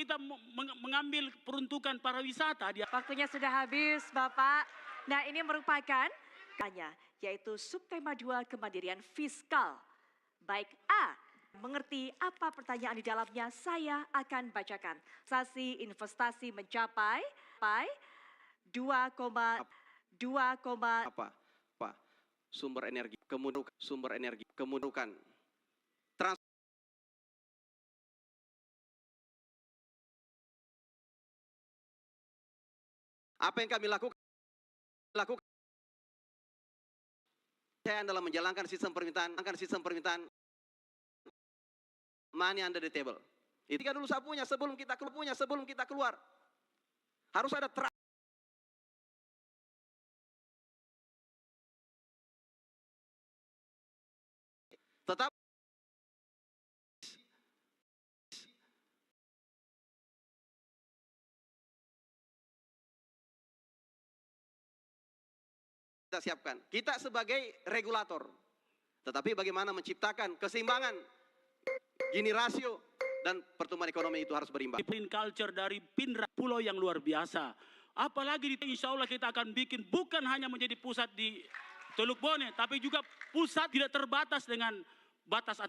kita mengambil peruntukan pariwisata. Waktunya sudah habis, Bapak. Nah, ini merupakan yaitu subtema 2 kemandirian fiskal. Baik A, mengerti apa pertanyaan di dalamnya, saya akan bacakan. Transaksi investasi mencapai 2,2, apa? Pak, sumber energi, kemudukan. Apa yang kami lakukan saya dalam menjalankan sistem permintaan money under the table. Itu kan dulu saya punya sebelum kita keluar. Harus ada tetap kita siapkan. Kita sebagai regulator. Tetapi bagaimana menciptakan keseimbangan, gini rasio, dan pertumbuhan ekonomi itu harus berimbang. Green culture dari Pindra, pulau yang luar biasa. Apalagi insya Allah kita akan bikin bukan hanya menjadi pusat di Teluk Bone, tapi juga pusat tidak terbatas dengan batas